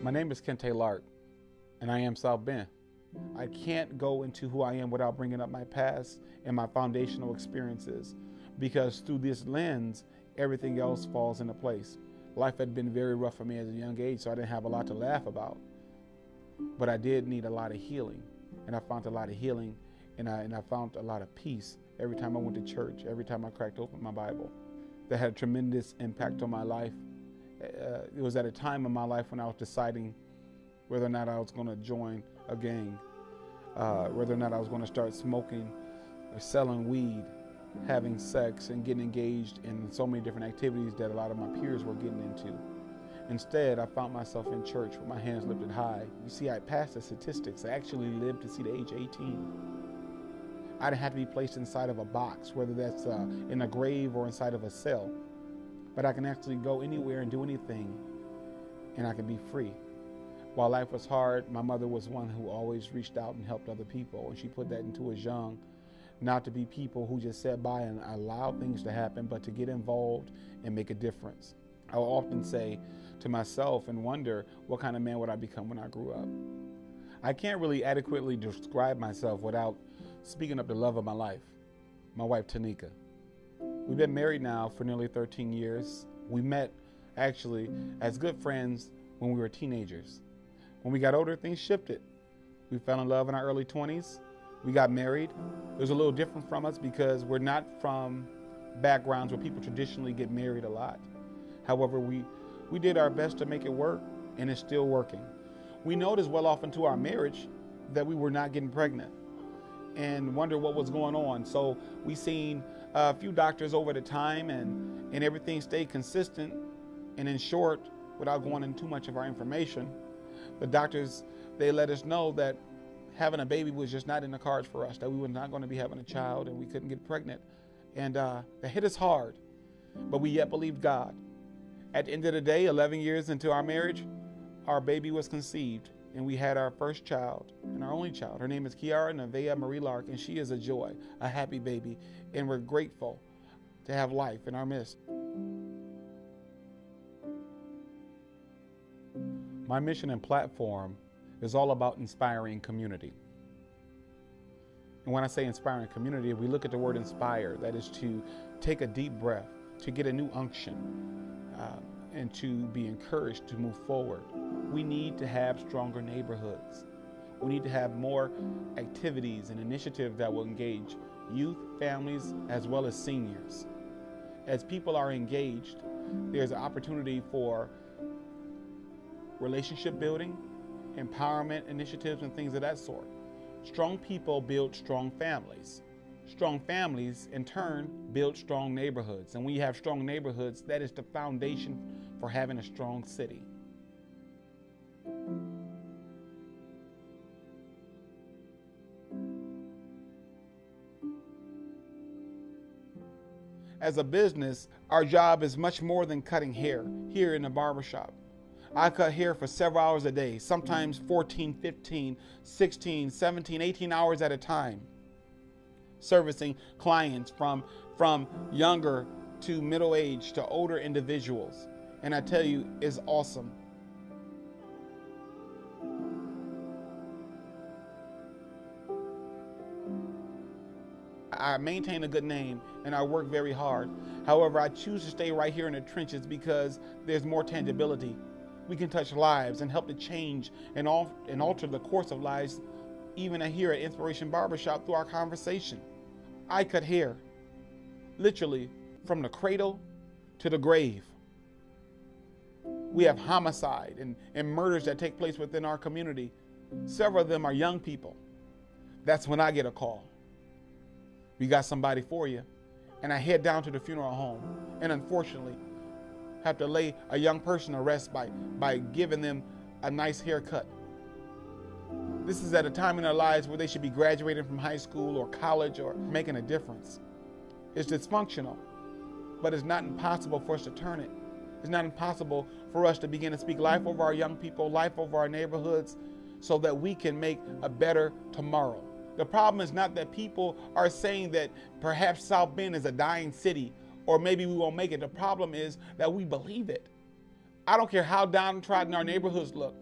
My name is Kintae Lark, and I am South Bend. I can't go into who I am without bringing up my past and my foundational experiences, because through this lens, everything else falls into place. Life had been very rough for me at a young age, so I didn't have a lot to laugh about. But I did need a lot of healing, and I found a lot of healing, and I found a lot of peace every time I went to church, every time I cracked open my Bible. That had a tremendous impact on my life. It was at a time in my life when I was deciding whether or not I was going to join a gang, whether or not I was going to start smoking or selling weed, having sex, and getting engaged in so many different activities that a lot of my peers were getting into. Instead, I found myself in church with my hands lifted high. You see, I passed the statistics. I actually lived to see the age of 18. I didn't have to be placed inside of a box, whether that's in a grave or inside of a cell. But I can actually go anywhere and do anything, and I can be free. While life was hard, my mother was one who always reached out and helped other people, and she put that into us young, not to be people who just sat by and allowed things to happen, but to get involved and make a difference. I will often say to myself and wonder, what kind of man would I become when I grew up? I can't really adequately describe myself without speaking of the love of my life, my wife, Tanika. We've been married now for nearly 13 years. We met, actually, as good friends when we were teenagers. When we got older, things shifted. We fell in love in our early 20s. We got married. It was a little different from us because we're not from backgrounds where people traditionally get married a lot. However, we did our best to make it work, and it's still working. We noticed well off into our marriage that we were not getting pregnant and wonder what was going on. So we seen a few doctors over the time, and everything stayed consistent. And in short, without going into too much of our information, the doctors, they let us know that having a baby was just not in the cards for us, that we were not going to be having a child, and we couldn't get pregnant. And that hit us hard, but we yet believed God. At the end of the day, 11 years into our marriage, our baby was conceived, and we had our first child and our only child. Her name is Kiara Nevaeh Marie Lark, and she is a joy, a happy baby, and we're grateful to have life in our midst. My mission and platform is all about inspiring community. And when I say inspiring community, if we look at the word inspire, that is to take a deep breath, to get a new unction, and to be encouraged to move forward. We need to have stronger neighborhoods. We need to have more activities and initiatives that will engage youth, families, as well as seniors. As people are engaged, there's an opportunity for relationship building, empowerment initiatives, and things of that sort. Strong people build strong families. Strong families, in turn, build strong neighborhoods. And when you have strong neighborhoods, that is the foundation for having a strong city. As a business, our job is much more than cutting hair here in the barbershop. I cut hair for several hours a day, sometimes 14, 15, 16, 17, 18 hours at a time, servicing clients from younger to middle-aged to older individuals. And I tell you, it's awesome. I maintain a good name and I work very hard. However, I choose to stay right here in the trenches because there's more tangibility. We can touch lives and help to change and alter the course of lives, even here at Inspiration Barbershop, through our conversation. I cut hair, literally, from the cradle to the grave. We have homicide and murders that take place within our community. Several of them are young people. That's when I get a call. We got somebody for you. And I head down to the funeral home and unfortunately have to lay a young person to rest by giving them a nice haircut. This is at a time in their lives where they should be graduating from high school or college or making a difference. It's dysfunctional, but it's not impossible for us to turn it. It's not impossible for us to begin to speak life over our young people, life over our neighborhoods, so that we can make a better tomorrow. The problem is not that people are saying that perhaps South Bend is a dying city or maybe we won't make it. The problem is that we believe it. I don't care how downtrodden our neighborhoods look.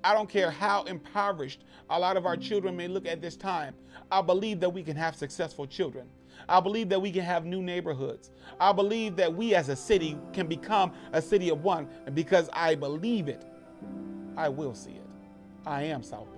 I don't care how impoverished a lot of our children may look at this time. I believe that we can have successful children. I believe that we can have new neighborhoods. I believe that we as a city can become a city of one. And because I believe it, I will see it. I am South